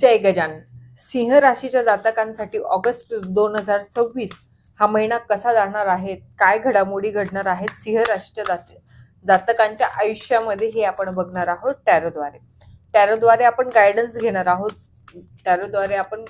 जय गजानन. सिंह राशीच्या जातकांसाठी ऑगस्ट 2026 हा महिना कसा जाणार आहे, काय घडामोडी घडणार आहेत सिंह राशीच्या जातकांच्या आयुष्यामध्ये हे आपण बघणार आहोत टॅरोद्वारे. टॅरोद्वारे आपण गायडन्स घेणार आहोत. टॅरोद्वारे आपण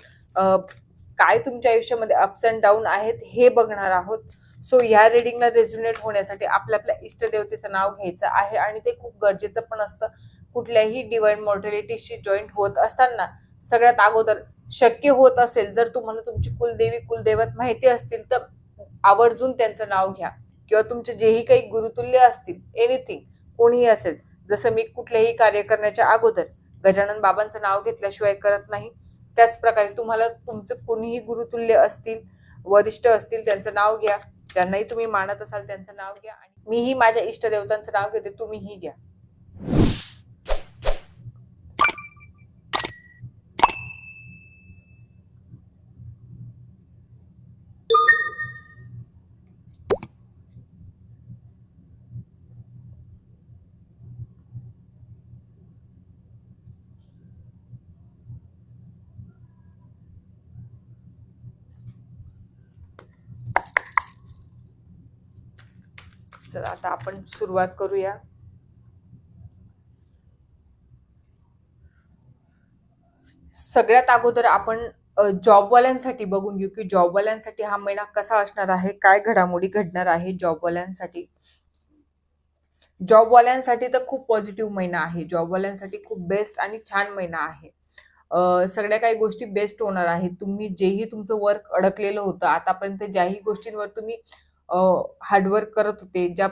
काय तुमच्या आयुष्यामध्ये अप्स अँड डाऊन आहेत हे बघणार आहोत. सो ह्या रिडिंगला रेझोनेट होण्यासाठी आपल्या इष्टदेवतेचं नाव घ्यायचं आहे आणि ते खूप गरजेचं पण असतं. कुठल्याही डिवाइन मॉर्टॅलिटीशी जॉईंट होत असताना सगळ्यात अगोदर शक्य होत असेल, जर तुम्हाला तुमची कुलदेवी कुलदैवत माहिती असतील तर आवर्जून त्यांचं नाव घ्या, किंवा तुमचे जेही काही गुरुतुल्य असतील, एनिथिंग कोणीही असेल. जसं मी कुठलेही कार्य करण्याच्या अगोदर गजानन बाबांचं नाव घेतल्याशिवाय करत नाही, त्याच प्रकारे तुम्हाला तुमचे कोणीही गुरुतुल्य असतील, वरिष्ठ असतील, त्यांचं नाव घ्या. ज्यांनाही तुम्ही मानत असाल त्यांचं नाव घ्या. आणि मीही माझ्या इष्टदेवतांचं नाव घेते, तुम्हीही घ्या. चला आता आपण सुरुवात करूया. सगळ्यात अगोदर आपण जॉबवाल्यांसाठी बघून घेऊ की जॉबवाल्यांसाठी हा महिना कसा असणार आहे, काय घडामोडी घडणार आहे जॉबवाल्यांसाठी. जॉबवाल्यांसाठी तर खूप पॉझिटिव्ह महिना आहे. जॉबवाल्यांसाठी खूप बेस्ट आणि छान महिना आहे. सगळ्या काही गोष्टी बेस्ट होणार आहेत. तुम्ही जेही तुमचं वर्क अडकलेलं होतं आतापर्यंत, ज्याही गोष्टींवर तुम्ही हार्डवर्क करत होते, ज्या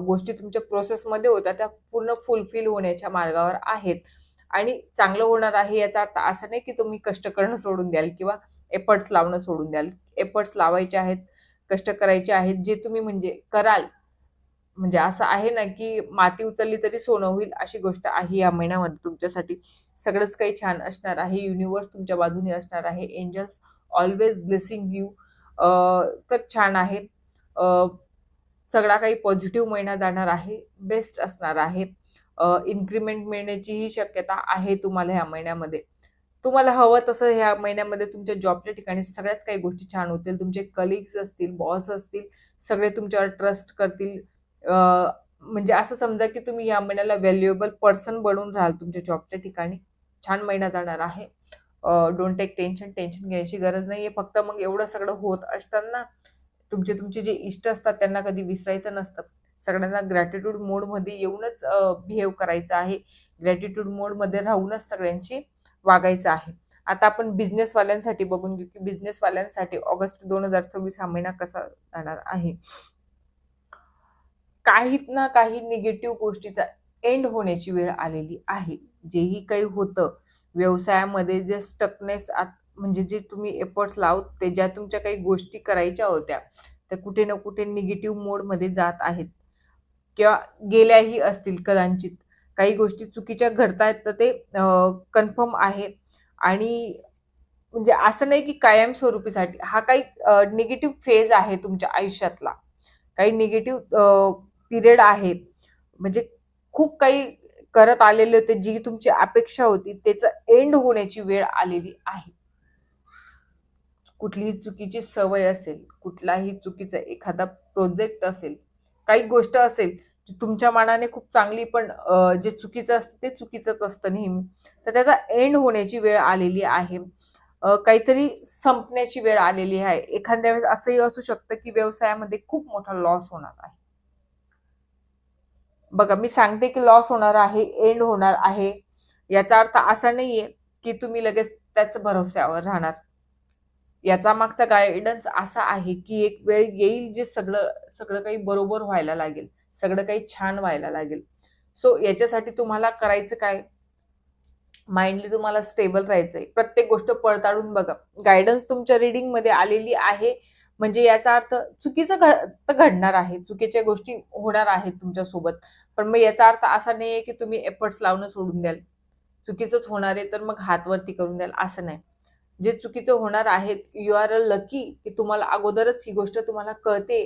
गोष्टी तुमच्या प्रोसेसमध्ये होत्या त्या पूर्ण फुलफिल होण्याच्या मार्गावर आहेत आणि चांगलं होणार आहे. याचा अर्थ असा नाही की तुम्ही कष्ट करणं सोडून द्याल किंवा एफर्ट्स लावणं सोडून द्याल. एफर्ट्स लावायचे आहेत, कष्ट करायचे आहेत, जे तुम्ही म्हणजे कराल. म्हणजे असं आहे ना की माती उचलली तरी सोनं होईल, अशी गोष्ट आहे या महिन्यामध्ये तुमच्यासाठी. सगळंच काही छान असणार आहे. युनिव्हर्स तुमच्या बाजूने असणार आहे. Angels always blessing you. तर छान आहे. सगळा काही पॉझिटिव्ह महिना जाणार आहे, बेस्ट असणार आहे. इन्क्रीमेंट मिळण्याचीही शक्यता आहे तुम्हाला ह्या महिन्यामध्ये. तुम्हाला हवं तसं ह्या महिन्यामध्ये तुमच्या जॉबच्या ठिकाणी सगळ्याच काही गोष्टी छान होतील. तुमचे कलिग्स असतील, बॉस असतील, सगळे तुमच्यावर ट्रस्ट करतील. म्हणजे असं समजा की तुम्ही या महिन्याला व्हॅल्युएबल पर्सन बनून राहाल तुमच्या जॉबच्या ठिकाणी. छान महिना जाणार आहे. Don't take tension. टेन्शन घ्यायची गरज नाहीये. फक्त मग एवढं सगळं होत असताना तुमचे जे इष्ट असतात त्यांना कधी विसरायचं नसतं. सगळ्यांना ग्रॅटिट्यूड मोडमध्ये येऊनच बिहेव करायचं आहे. ग्रॅटिट्यूड मोडमध्ये राहूनच सगळ्यांची वागायचं आहे. आता आपण बिझनेसवाल्यांसाठी बघून घेऊ की बिझनेसवाल्यांसाठी ऑगस्ट 2026 हा महिना कसा जाणार आहे. काही ना काही निगेटिव्ह गोष्टीचा एंड होण्याची वेळ आलेली आहे. जेही काही होतं व्यवसायामध्ये, जे स्टकनेस म्हणजे जे तुम्ही एफर्ट्स लावत ते, ज्या तुमच्या काही गोष्टी करायच्या होत्या त्या कुठे ना कुठे निगेटिव्ह मोडमध्ये जात आहेत किंवा गेल्याही असतील कदाचित. काही गोष्टी चुकीच्या घडतायत तर ते कन्फर्म आहे. आणि म्हणजे असं नाही की कायमस्वरूपीसाठी हा काही निगेटिव्ह फेज आहे तुमच्या आयुष्यातला. काही निगेटिव्ह पिरियड आहे. म्हणजे खूप काही करत आलेले होते, जी तुमची अपेक्षा होती त्याचं एंड होण्याची वेळ आलेली आहे. कुठलीही चुकीची सवय असेल, कुठलाही चुकीचा एखादा प्रोजेक्ट असेल, काही गोष्ट असेल जी तुमच्या मनाने खूप चांगली पण जे चुकीचं असतं ते चुकीचंच असतं नेहमी, तर त्याचा एंड होण्याची वेळ आलेली आहे. काहीतरी संपण्याची वेळ आलेली आहे. एखाद्या वेळेस असंही असू शकतं की व्यवसायामध्ये खूप मोठा लॉस होणार आहे. बघा, मी सांगते की लॉस होणार आहे, एंड होणार आहे. याचा अर्थ असा नाहीये की तुम्ही लगेच त्याच भरोश्यावर राहणार. याचा मागचा गायडन्स असा आहे की एक वेळ येईल जे सगळं सगळं काही बरोबर व्हायला लागेल, सगळं काही छान व्हायला लागेल. सो याच्यासाठी तुम्हाला करायचं काय, माइंडली तुम्हाला स्टेबल राहायचंय. प्रत्येक गोष्ट पडताळून बघा. गायडन्स तुमच्या रिडिंग मध्ये आलेली आहे म्हणजे याचा अर्थ चुकीचं तर घडणार आहे, चुकीच्या गोष्टी होणार आहेत तुमच्यासोबत. पण मग याचा अर्थ असा नाहीये की तुम्ही एफर्ट्स लावणं सोडून द्याल. चुकीचंच होणार आहे तर मग हात वरती करून द्याल, असं नाही. जे चुकीचं होणार आहेत, यू आर अ लकी की तुम्हाला अगोदरच ही गोष्ट तुम्हाला कळते.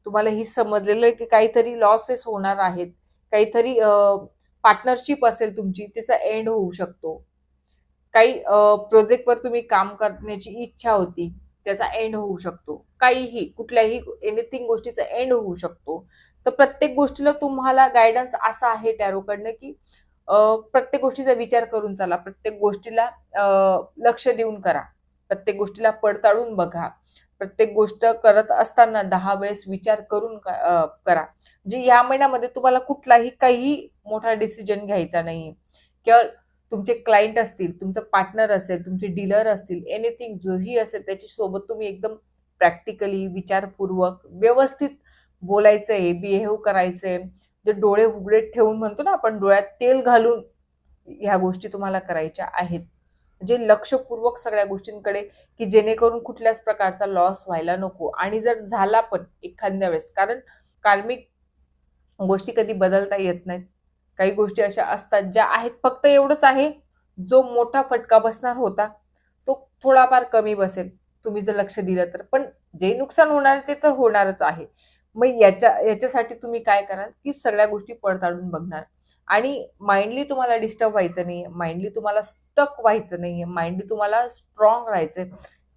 तुम्हाला ही समजलेलं आहे की काहीतरी लॉसेस होणार आहेत, काहीतरी पार्टनरशिप असेल तुमची, त्याचा एंड होऊ शकतो. काही प्रोजेक्टवर तुम्ही काम करण्याची इच्छा होती, त्याचा एंड होऊ शकतो. काहीही, कुठल्याही एनिथिंग गोष्टीचा एंड होऊ शकतो. तर प्रत्येक गोष्टीला तुम्हाला गाईडन्स असा आहे टॅरोकडनं, की प्रत्येक गोष्टीचा विचार करून चला. प्रत्येक गोष्टीला लक्ष देऊन करा. प्रत्येक गोष्टीला पडताळून बघा. प्रत्येक गोष्ट करत असताना 10 वेळेस विचार करून करा. म्हणजे या महिन्यामध्ये तुम्हाला कुठलाही काही मोठा डिसिजन घ्यायचा नाहीये. किंवा तुमचे क्लायंट असतील, तुमचं पार्टनर असेल, तुमचे डीलर असतील, एनिथिंग जोही असेल त्याच्यासोबत तुम्ही एकदम प्रॅक्टिकली, विचारपूर्वक, व्यवस्थित बोलायचंय, बिहेव करायचंय. जे डोळे उघडे ठेवून म्हणतो ना आपण, डोळ्यात तेल घालून ह्या गोष्टी तुम्हाला करायच्या आहेत. म्हणजे लक्षपूर्वक सगळ्या गोष्टींकडे, की जेणेकरून कुठल्याच प्रकारचा लॉस व्हायला नको. आणि जर झाला पण एखाद्या वेळेस, कारण कार्मिक गोष्टी कधी बदलता येत नाहीत. काही गोष्टी अशा असतात ज्या आहेत. फक्त एवढंच आहे, जो मोठा फटका बसणार होता तो थोडाफार कमी बसेल तुम्ही जर लक्ष दिलं तर. पण जे नुकसान होणार ते तर होणारच आहे. मग याच्यासाठी तुम्ही काय कराल, की सगळ्या गोष्टी पडताळून बघणार. आणि माइंडली तुम्हाला डिस्टर्ब व्हायचं नाहीये, माइंडली तुम्हाला स्टक व्हायचं नाहीये, माइंडली तुम्हाला स्ट्रॉंग राहायचंय.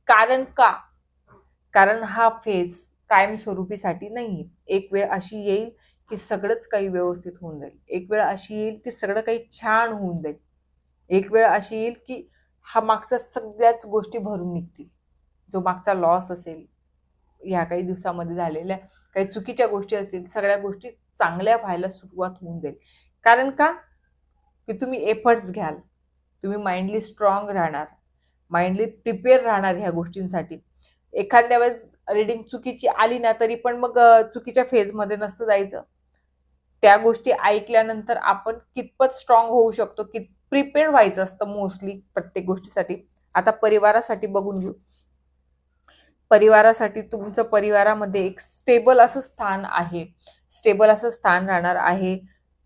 कारण का? कारण हा फेज कायमस्वरूपीसाठी नाहीये. एक वेळ अशी येईल की सगळंच काही व्यवस्थित होऊन जाईल. एक वेळ अशी येईल की सगळं काही छान होऊन जाईल. एक वेळ अशी येईल की हा मागच्या सगळ्याच गोष्टी भरून निघतील. जो मागचा लॉस असेल, ह्या काही दिवसामध्ये झालेल्या काही चुकीच्या गोष्टी असतील, सगळ्या गोष्टी चांगल्या व्हायला सुरुवात होऊन जाईल. कारण का? की तुम्ही एफर्ट्स घ्याल. तुम्ही माइंडली स्ट्रॉंग राहणार. माइंडली प्रिपेअर राहणार ह्या गोष्टींसाठी. एखाद्या वेळेस रीडिंग चुकीची आली ना, तरी पण मग चुकीच्या फेजमध्ये नसतं जायचं. त्या गोष्टी ऐकल्यानंतर आपण कितपत स्ट्रॉंग होऊ शकतो, की प्रिपेअर व्हायचं असतं मोस्टली प्रत्येक गोष्टीसाठी. आता परिवारासाठी बघून घेऊ. परिवारासाठी तुमचं परिवारामध्ये एक स्टेबल असं स्थान आहे. स्टेबल असं स्थान राहणार आहे.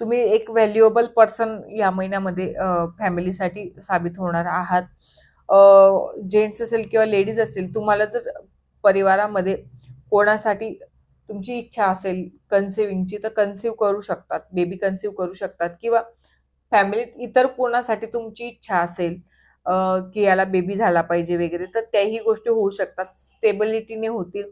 तुम्ही एक व्हॅल्युएबल पर्सन या महिन्यामध्ये फॅमिलीसाठी साबित होणार आहात. जेंट्स असेल किंवा लेडीज असतील, तुम्हाला जर परिवारामध्ये कोणासाठी तुमची इच्छा असेल कन्सिविंगची, तर कन्सिव्ह करू शकतात, बेबी कन्सिव्ह करू शकतात. किंवा फॅमिलीत इतर कोणासाठी तुमची इच्छा असेल की याला बेबी झाला पाहिजे वगैरे, तर त्याही गोष्टी होऊ शकतात. स्टेबिलिटीने होतील.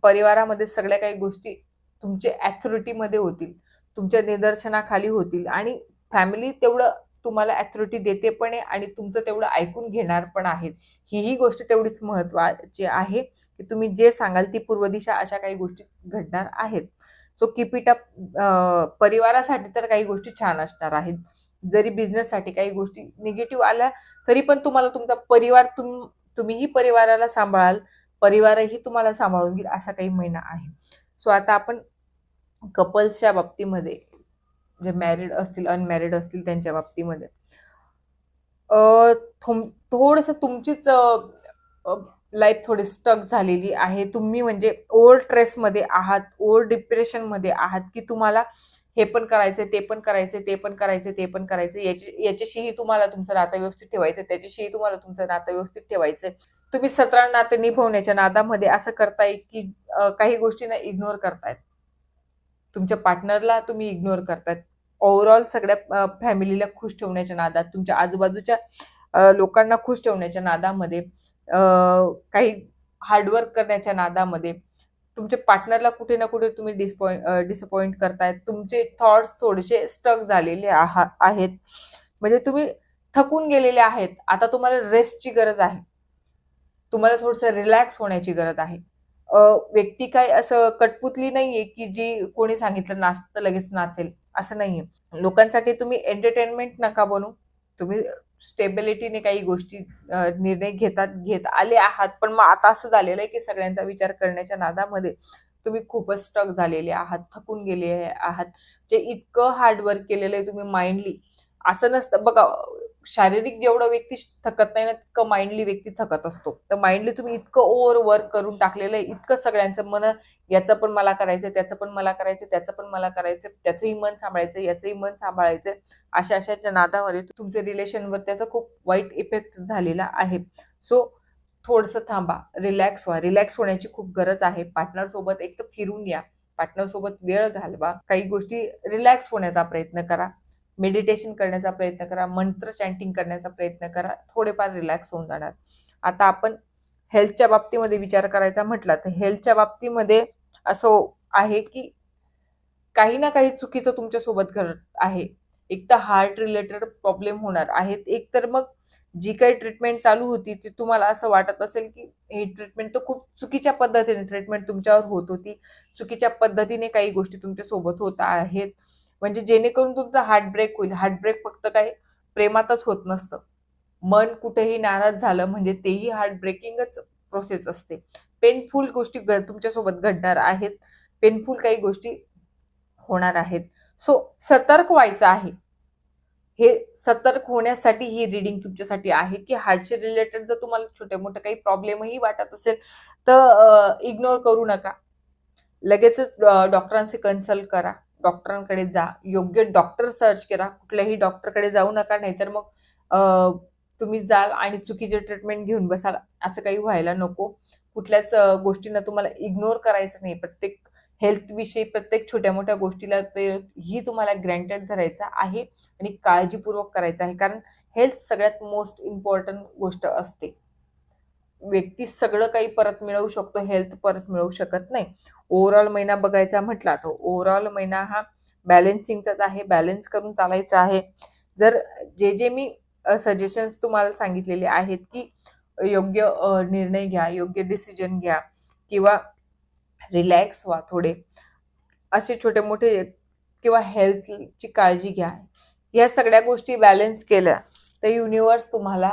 परिवारामध्ये सगळ्या काही गोष्टी तुमच्या ॲथॉरिटीमध्ये होतील, तुमच्या निदर्शनाखाली होतील. आणि फॅमिली तेवढं तुम्हाला ॲथॉरिटी देते पण आहे आणि तुमचं तेवढं ऐकून घेणार पण आहेत. ही गोष्ट तेवढीच महत्त्वाची आहे, की तुम्ही जे सांगाल ती पूर्व दिशा अशा काही गोष्टी घडणार आहेत. So keep it up. परिवारासाठी तर काही गोष्टी छान असणार आहेत. जरी बिझनेससाठी काही गोष्टी निगेटिव्ह आल्या, तरी पण तुम्हाला तुमचा परिवार, तुम्हीही परिवाराला सांभाळाल, परिवारही तुम्हाला सांभाळून घेईल, असा काही महिना आहे. सो आता आपण कपल्सच्या बाबतीमध्ये, जे मॅरिड असतील, अनमॅरिड असतील, त्यांच्या बाबतीमध्ये थोडंसं तुमचीच लाईफ थोडी स्टक झालेली आहे. तुम्ही म्हणजे ओव्हर स्ट्रेसमध्ये आहात, ओव्हर डिप्रेशनमध्ये आहात, की तुम्हाला हे पण करायचंय, ते पण करायचंय, ते पण करायचंय, ते पण करायचंय. याच्याशीही तुम्हाला तुमचं नातं व्यवस्थित ठेवायचं, त्याच्याशीही तुम्हाला तुमचं नातं व्यवस्थित ठेवायचंय. तुम्ही 17 नातं निभवण्याच्या नादामध्ये असं करताय, की काही गोष्टींना इग्नोर करतायत. तुमच्या पार्टनरला तुम्ही इग्नोर करतायत. ओव्हरऑल सगळ्या फॅमिलीला खुश ठेवण्याच्या नादात, तुमच्या आजूबाजूच्या लोकांना खुश ठेवण्याच्या नादामध्ये, काही हार्डवर्क करण्याच्या नादामध्ये तुमच्या पार्टनरला कुठे ना कुठे तुम्ही डिसअपॉइंट करतायत. तुमचे थॉट्स थोडेसे स्टक झालेले आहेत. म्हणजे तुम्ही थकून गेलेले आहेत. आता तुम्हाला रेस्टची गरज आहे. तुम्हाला थोडंसं रिलॅक्स होण्याची गरज आहे. व्यक्ती काय असं कटपुतली नाहीये, की जी कोणी सांगितलं नाचतं लगेच नाचेल, असं नाहीये. लोकांसाठी तुम्ही एंटरटेनमेंट नका बनू. तुम्ही स्टेबिलिटीने काही गोष्टी निर्णय घेत आले आहात. पण मग आता असं झालेलं आहे, की सगळ्यांचा विचार करण्याच्या नादामध्ये तुम्ही खूपच स्टक झालेले आहात, थकून गेले आहात. जे इतकं हार्डवर्क केलेलं आहे तुम्ही माइंडली, असं नसतं बघा. शारीरिक जेवढं व्यक्ती थकत नाही ना, तितकं माइंडली व्यक्ती थकत असतो. तर माइंडली तुम्ही इतकं ओव्हर वर्क करून टाकलेलं आहे, इतकं सगळ्यांचं मन, याचं पण मला करायचं, त्याचं पण मला करायचं, त्याचं पण मला करायचं, त्याचंही मन सांभाळायचं, याचंही मन सांभाळायचं. अशाच्या नादामध्ये तुमच्या रिलेशनवर त्याचा खूप वाईट इफेक्ट झालेला आहे. सो थोडंसं थांबा, रिलॅक्स व्हा. रिलॅक्स होण्याची खूप गरज आहे. पार्टनर सोबत एक तर फिरून या, पार्टनर सोबत वेळ घालवा, काही गोष्टी रिलॅक्स होण्याचा प्रयत्न करा. मेडिटेशन करण्याचा प्रयत्न करा, मंत्र चॅन्टिंग करण्याचा प्रयत्न करा, थोडेफार रिलॅक्स होऊन जाणार. आता आपण हेल्थच्या बाबतीमध्ये विचार करायचा म्हटला तर हेल्थच्या बाबतीमध्ये असं आहे की काही ना काही चुकीचं तुमच्यासोबत घडत आहे. एक तर हार्ट रिलेटेड प्रॉब्लेम होणार आहेत, एक तर मग जी काही ट्रीटमेंट चालू होती ती तुम्हाला असं वाटत असेल की ही ट्रीटमेंट तर खूप चुकीच्या पद्धतीने ट्रीटमेंट तुमच्यावर होत होती, चुकीच्या पद्धतीने काही गोष्टी तुमच्या सोबत होत आहेत, म्हणजे जेणेकरून तुमचा हार्ट ब्रेक होईल. हार्ट ब्रेक फक्त काही प्रेमातच होत नसतं. मन कुठेही नाराज झालं म्हणजे तेही हार्ट ब्रेकिंगच प्रोसेस असते. पेनफुल गोष्टी तुमच्यासोबत घडणार आहेत, पेनफुल काही गोष्टी होणार आहेत. सो सतर्क व्हायचं आहे. हे सतर्क होण्यासाठी ही रीडिंग तुमच्यासाठी आहे की हार्टशी रिलेटेड जर तुम्हाला छोटे मोठे काही प्रॉब्लेमही वाटत असेल तर इग्नोर करू नका. लगेचच डॉक्टरांशी कन्सल्ट करा, डॉक्टरांकडे जा, योग्य डॉक्टर सर्च करा. कुठल्याही डॉक्टरकडे जाऊ नका, नाहीतर मग तुम्ही जाल आणि चुकीचे ट्रीटमेंट घेऊन बसाल. असं काही व्हायला नको. कुठल्याच गोष्टींना तुम्हाला इग्नोर करायचं नाही. प्रत्येक हेल्थ विषयी प्रत्येक छोट्या मोठ्या गोष्टीला ही तुम्हाला ग्रँटेड धरायचं आहे आणि काळजीपूर्वक करायचं आहे, कारण हेल्थ सगळ्यात मोस्ट इम्पॉर्टंट गोष्ट असते. व्यक्ती सगळं काही परत मिळवू शकतो, हेल्थ परत मिळवू शकत नाही. ओव्हरऑल महिना बघायचा म्हटला तर ओव्हरऑल महिना हा बॅलन्सिंगचाच आहे, बॅलन्स करून चालायचा आहे. जर जे मी सजेशन्स तुम्हाला सांगितलेले आहेत की योग्य निर्णय घ्या, योग्य डिसिजन घ्या किंवा रिलॅक्स व्हा थोडे, असे छोटे मोठे किंवा हेल्थची काळजी घ्या, या सगळ्या गोष्टी बॅलन्स केल्या तर युनिवर्स तुम्हाला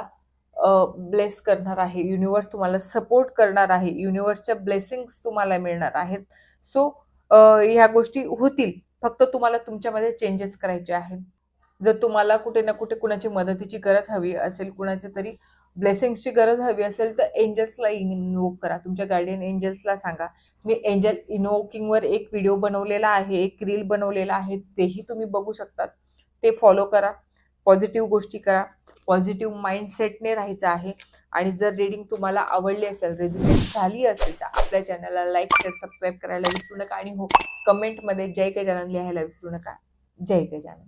ब्लेस करणार आहे, युनिवर्स तुम्हाला सपोर्ट करणार आहे, युनिवर्सच्या ब्लेसिंग्स तुम्हाला मिळणार आहेत. सो ह्या गोष्टी होतील, फक्त तुम्हाला तुमच्यामध्ये चेंजेस करायचे आहेत. जर तुम्हाला कुठे ना कुठे कुणाची मदतीची गरज हवी असेल, कुणाच्या तरी ब्लेसिंग्सची गरज हवी असेल तर एंजल्सला इन्व्होक करा, तुमच्या गार्डियन एंजल्सला सांगा. मी एंजल इन्व्होकिंगवर एक व्हिडिओ बनवलेला आहे, एक रील बनवलेला आहे, तेही तुम्ही बघू शकतात. ते फॉलो करा, पॉझिटिव्ह गोष्टी करा, पॉझिटिव्ह माइंडसेटने राहायचं आहे. आणि जर रीडिंग तुम्हाला आवडली असेल, रेझोनेट झाली असेल तर आपल्या चॅनलला लाईक शेअर सबस्क्राईब करायला विसरू नका आणि हो कमेंटमध्ये जय गजानन लिहायला विसरू नका. जय गजानन.